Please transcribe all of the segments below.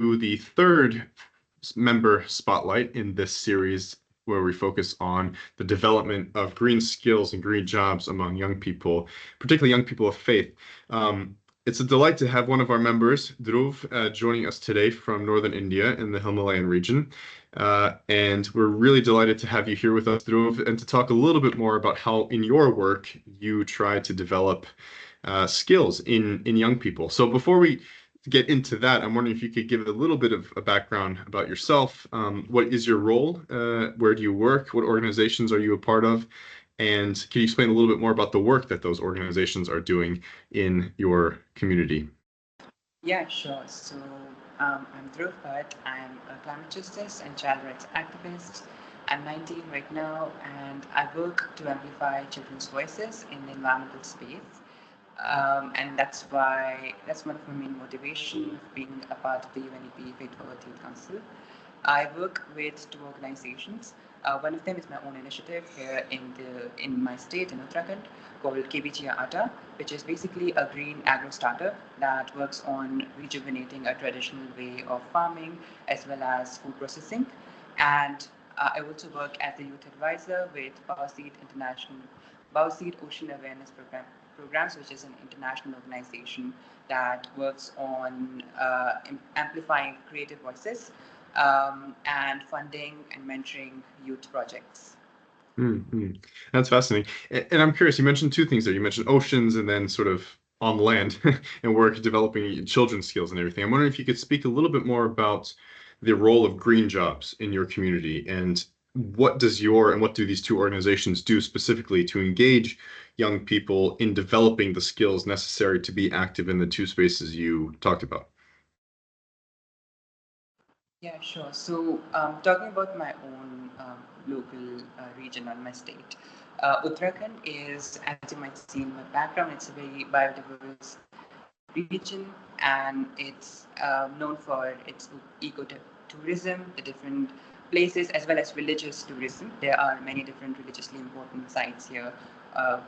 the third member spotlight in this series, where we focus on the development of green skills and green jobs among young people, particularly young people of faith. It's a delight to have one of our members, Dhruv, joining us today from northern India in the Himalayan region. And we're really delighted to have you here with us, Dhruv, and to talk a little bit more about how in your work you try to develop skills in young people. So before we get into that, I'm wondering if you could give a little bit of a background about yourself. What is your role? Where do you work? What organizations are you a part of? And can you explain a little bit more about the work that those organizations are doing in your community? Yeah, sure. So I'm Dhruv Bhatt. I'm a climate justice and child rights activist. I'm 19 right now, and I work to amplify children's voices in the environmental space. And that's one of my main motivation of being a part of the UNEP Faith for Earth Youth Council. I work with two organizations. One of them is my own initiative here in my state in Uttarakhand called KBG Atta, which is basically a green agro startup that works on rejuvenating a traditional way of farming as well as food processing. And I also work as a youth advisor with Bauseed Ocean Awareness Programs, which is an international organization that works on amplifying creative voices and funding and mentoring youth projects. Mm-hmm. That's fascinating. And I'm curious, you mentioned two things there. You mentioned oceans and then sort of on land and work developing children's skills and everything. I'm wondering if you could speak a little bit more about the role of green jobs in your community and what do these two organizations do specifically to engage young people in developing the skills necessary to be active in the two spaces you talked about? Yeah, sure. So, talking about my own local region or my state, Uttarakhand is, as you might see in my background, it's a very biodiverse region, and it's known for its ecotourism, the different places, as well as religious tourism. There are many different religiously important sites here uh,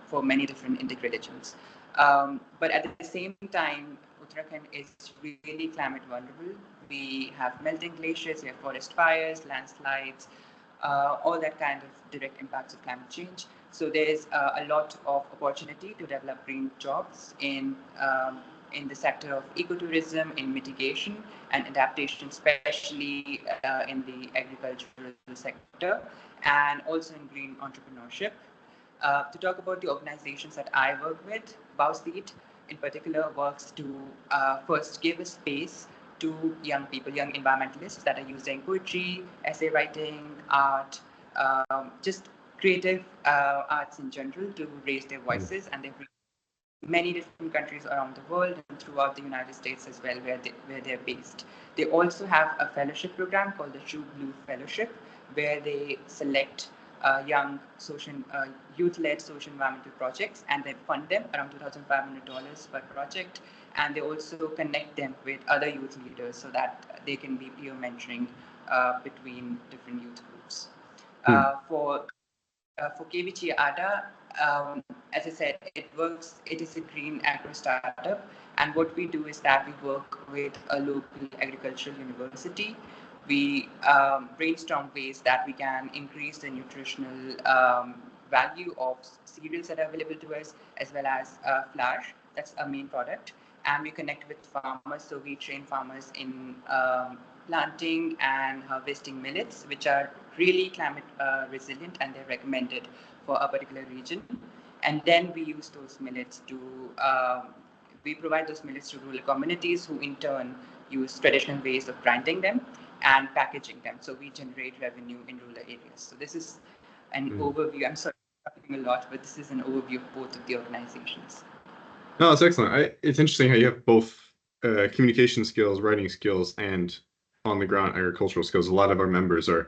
for many different Indic religions. But at the same time, Uttarakhand is really climate vulnerable. We have melting glaciers, we have forest fires, landslides, all that kind of direct impacts of climate change. So there's a lot of opportunity to develop green jobs in the sector of ecotourism, in mitigation and adaptation, especially in the agricultural sector, and also in green entrepreneurship. To talk about the organizations that I work with, Bauseed in particular works to first give a space to young people, young environmentalists that are using poetry, essay writing, art, just creative arts in general to raise their voices. And they've many different countries around the world and throughout the United States as well, where they're based. They also have a fellowship program called the True Blue Fellowship, where they select young youth-led social environmental projects, and they fund them around $2,500 per project. And they also connect them with other youth leaders so that they can be peer mentoring between different youth groups. For KBG ADA, as I said, it is a green agro startup. And what we do is that we work with a local agricultural university. We brainstorm ways that we can increase the nutritional value of cereals that are available to us, as well as flour. That's a main product. And we connect with farmers. So we train farmers in planting and harvesting millets, which are really climate resilient, and they're recommended for a particular region. And then we use those millets we provide those millets to rural communities, who in turn use traditional ways of grinding them and packaging them. So we generate revenue in rural areas. So this is an overview. I'm sorry, I'm talking a lot, but this is an overview of both of the organizations. No, it's excellent. It's interesting how you have both communication skills, writing skills, and on the ground agricultural skills. A lot of our members are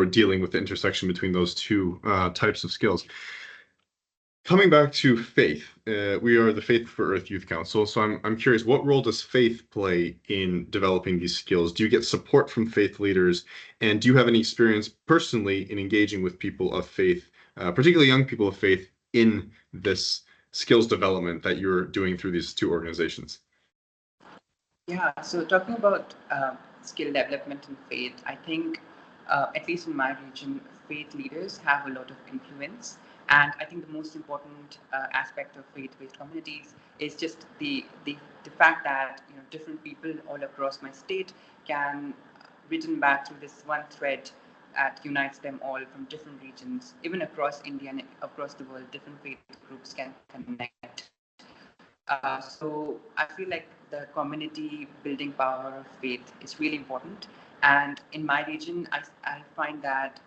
dealing with the intersection between those two types of skills. Coming back to faith, we are the Faith for Earth Youth Council. So I'm curious, what role does faith play in developing these skills? Do you get support from faith leaders, and do you have any experience personally in engaging with people of faith, particularly young people of faith, in this skills development that you're doing through these two organizations? Yeah, so talking about skill development in faith, I think, at least in my region, faith leaders have a lot of influence. And I think the most important aspect of faith-based communities is just the fact that different people all across my state can, written back through this one thread that unites them all from different regions, even across India and across the world, different faith groups can connect. So I feel like the community building power of faith is really important. And in my region, I find that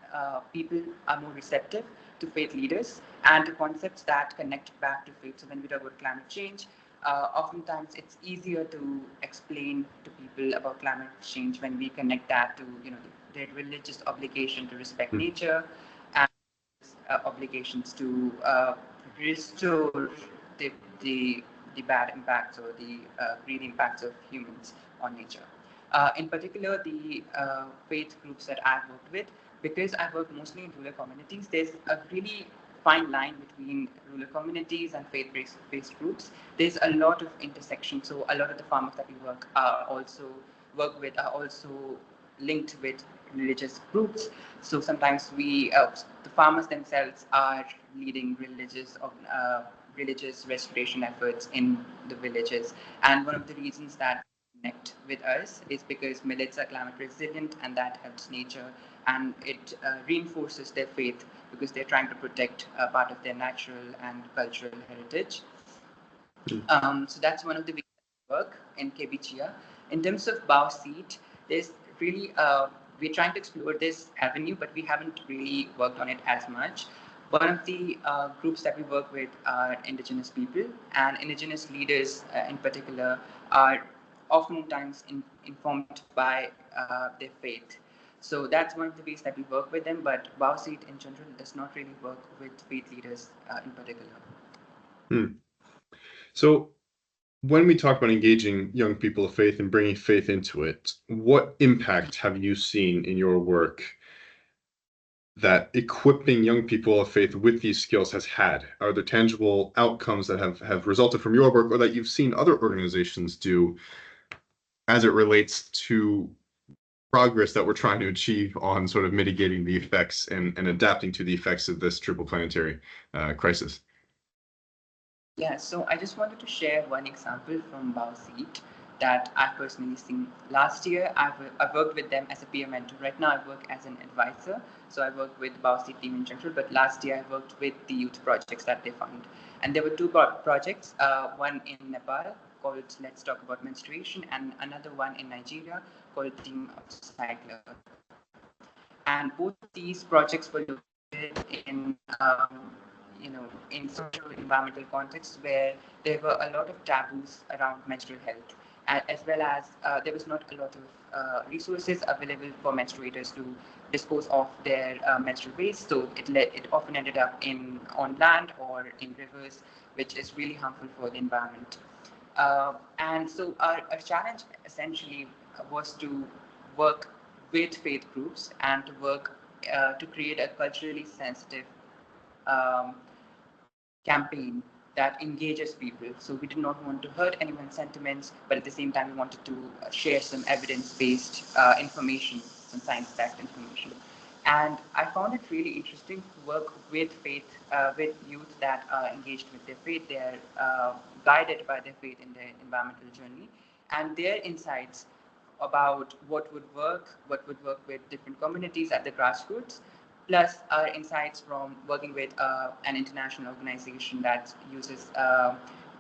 people are more receptive to faith leaders and to concepts that connect back to faith. So when we talk about climate change, oftentimes it's easier to explain to people about climate change when we connect that to their religious obligation to respect nature and obligations to restore the, the, the bad impacts or the greedy impacts of humans on nature. In particular, the faith groups that I've worked with, because I work mostly in rural communities, there's a really fine line between rural communities and faith-based groups. There's a lot of intersection. So a lot of the farmers that we work with are also linked with religious groups. So sometimes the farmers themselves are leading religious restoration efforts in the villages. And one of the reasons that connect with us is because millets are climate resilient, and that helps nature, and it reinforces their faith because they're trying to protect part of their natural and cultural heritage. So that's one of the ways that we work in KBChia. In terms of Bao Seat, there's really we're trying to explore this avenue, but we haven't really worked on it as much. One of the groups that we work with are Indigenous people, and Indigenous leaders in particular are oftentimes informed by their faith. So that's one of the ways that we work with them, but Bao Seat in general does not really work with faith leaders in particular. Hmm. So when we talk about engaging young people of faith and bringing faith into it, what impact have you seen in your work that equipping young people of faith with these skills has had? Are there tangible outcomes that have resulted from your work or that you've seen other organizations do as it relates to progress that we're trying to achieve on sort of mitigating the effects and adapting to the effects of this triple planetary crisis? Yeah, so I just wanted to share one example from Bauseat that I've personally seen. Last year, I worked with them as a peer mentor. Right now, I work as an advisor. So I work with Bauseat team in general, but last year I worked with the youth projects that they fund. And there were two projects, one in Nepal called Let's Talk About Menstruation, and another one in Nigeria called Team Upcycler. And both of these projects were located in in social environmental contexts where there were a lot of taboos around menstrual health, as well as there was not a lot of resources available for menstruators to dispose of their menstrual waste. So it often ended up on land or in rivers, which is really harmful for the environment. And so our challenge essentially was to work with faith groups and to work to create a culturally sensitive um, campaign that engages people. So we did not want to hurt anyone's sentiments, but at the same time, we wanted to share some evidence-based information, some science-backed information. And I found it really interesting to work with with youth that are engaged with their faith. They're guided by their faith in their environmental journey, and their insights about what would work with different communities at the grassroots, plus our insights from working with an international organization that uses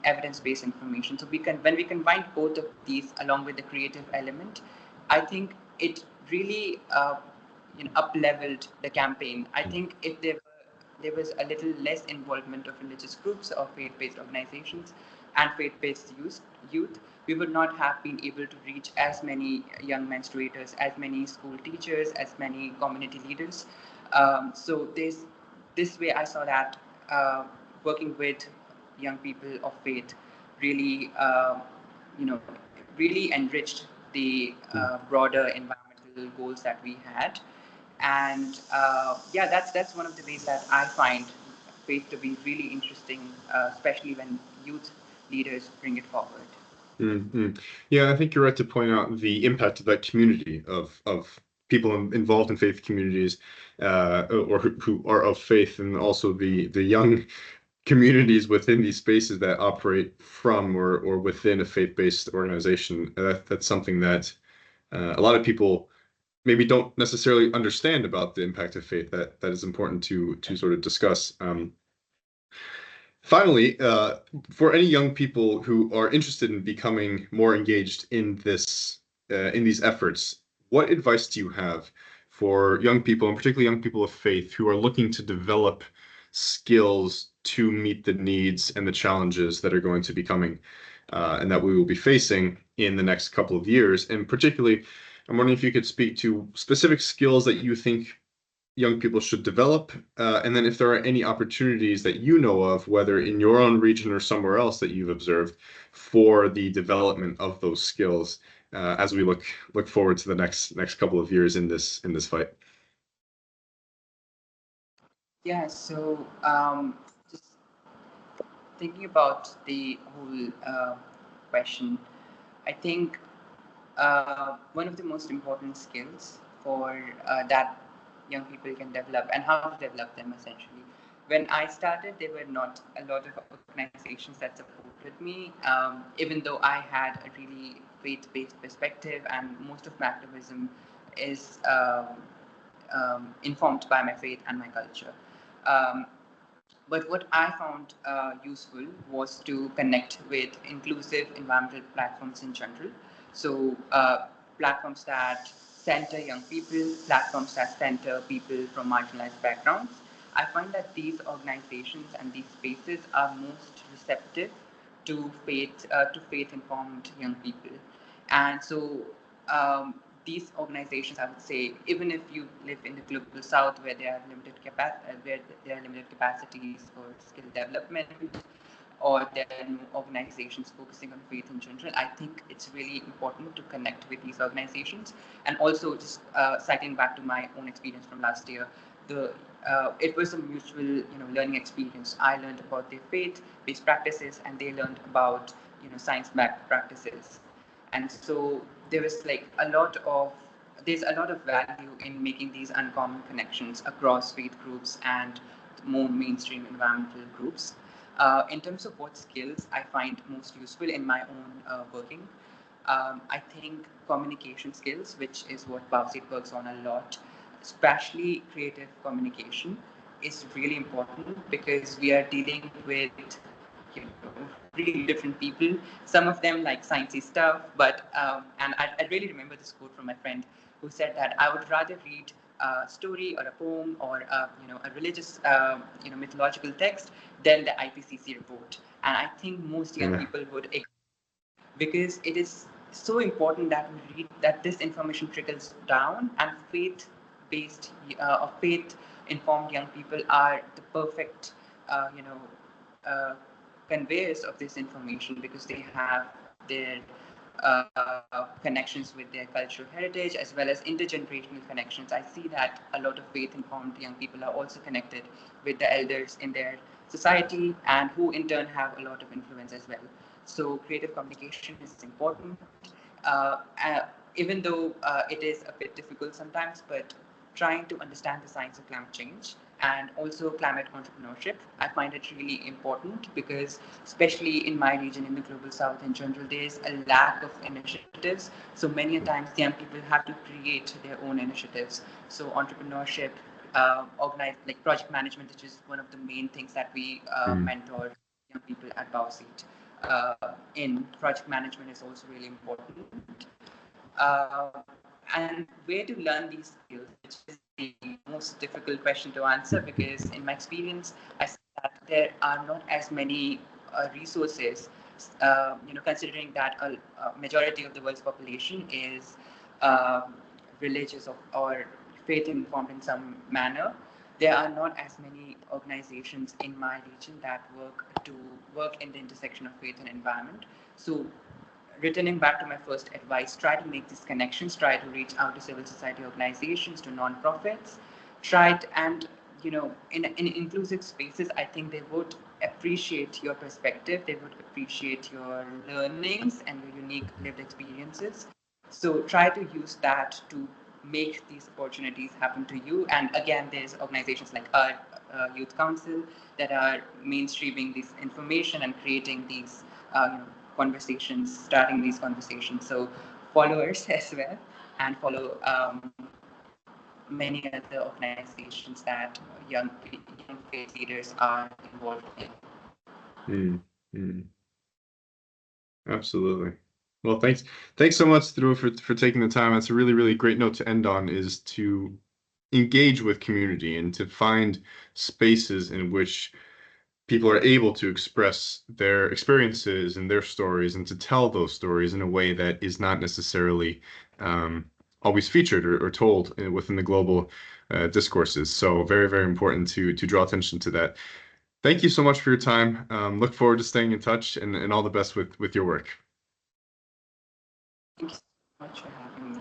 evidence-based information. So when we combine both of these along with the creative element, I think it really up-leveled the campaign. I think if there was a little less involvement of religious groups or faith-based organizations and faith-based youth, we would not have been able to reach as many young menstruators, as many school teachers, as many community leaders. So this way I saw that working with young people of faith really, you know, really enriched the broader environmental goals that we had. And yeah, that's one of the ways that I find faith to be really interesting, especially when youth leaders bring it forward. Mm-hmm. Yeah, I think you're right to point out the impact of that community of people involved in faith communities, or who are of faith, and also the young communities within these spaces that operate from or within a faith-based organization. That's something that a lot of people maybe don't necessarily understand about the impact of faith. That is important to sort of discuss. Finally, for any young people who are interested in becoming more engaged in these efforts, what advice do you have for young people, and particularly young people of faith, who are looking to develop skills to meet the needs and the challenges that are going to be coming, and that we will be facing in the next couple of years? And particularly, I'm wondering if you could speak to specific skills that you think young people should develop, and then if there are any opportunities that you know of, whether in your own region or somewhere else that you've observed, for the development of those skills, as we look forward to the next couple of years in this fight. Yeah, so just thinking about the whole question, I think one of the most important skills for that young people can develop, and how to develop them essentially. When I started, there were not a lot of organizations that supported me, even though I had a really faith-based perspective, and most of my activism is informed by my faith and my culture. Um, but what I found useful was to connect with inclusive environmental platforms in general. So, platforms that center young people, platforms that center people from marginalized backgrounds. I find that these organizations and these spaces are most receptive to faith informed young people. And so, these organizations, I would say, even if you live in the global south where there are limited capacities for skill development, or there are no organizations focusing on faith in general, I think it's really important to connect with these organizations. And also, just citing back to my own experience from last year, the it was a mutual, learning experience. I learned about their faith-based practices, and they learned about, science-backed practices. And so there was like there's a lot of value in making these uncommon connections across faith groups and more mainstream environmental groups. In terms of what skills I find most useful in my own working, I think communication skills, which is what Bowseat works on a lot, especially creative communication, is really important because we are dealing with, really different people. Some of them like sciencey stuff, but I really remember this quote from my friend who said that I would rather read a story or a poem or a religious mythological text than the IPCC report. And I think most young people would, because it is so important that we read, that this information trickles down, and faith-based or faith-informed young people are the perfect conveyors of this information, because they have their connections with their cultural heritage as well as intergenerational connections. I see that a lot of faith-informed young people are also connected with the elders in their society, and who in turn have a lot of influence as well. So creative communication is important, uh, uh, even though it is a bit difficult sometimes, but trying to understand the science of climate change and also climate entrepreneurship, I find it really important, because especially in my region, in the global south in general, there's a lack of initiatives. So many times young people have to create their own initiatives. So entrepreneurship, organize like project management, which is one of the main things that we mentor young people at Bowseat. In project management is also really important. Uh, and where to learn these skills, which is the most difficult question to answer, because in my experience, I see that there are not as many resources. Considering that a majority of the world's population is religious or faith informed in some manner, there are not as many organizations in my region that work in the intersection of faith and environment. So, returning back to my first advice, try to make these connections, try to reach out to civil society organizations, to nonprofits, try it, and in inclusive spaces, I think they would appreciate your perspective. They would appreciate your learnings and your unique lived experiences. So try to use that to make these opportunities happen to you. And again, there's organizations like our youth council that are mainstreaming this information and creating these conversations, starting these conversations. So follow us as well, and follow many other organizations that young faith leaders are involved in. Absolutely. Well, thanks so much, Dhruv, for taking the time. That's a really, really great note to end on, is to engage with community and to find spaces in which people are able to express their experiences and their stories, and to tell those stories in a way that is not necessarily always featured or told within the global discourses. So very, very important to draw attention to that. Thank you so much for your time. Look forward to staying in touch, and all the best with your work. Thank you so much for having me.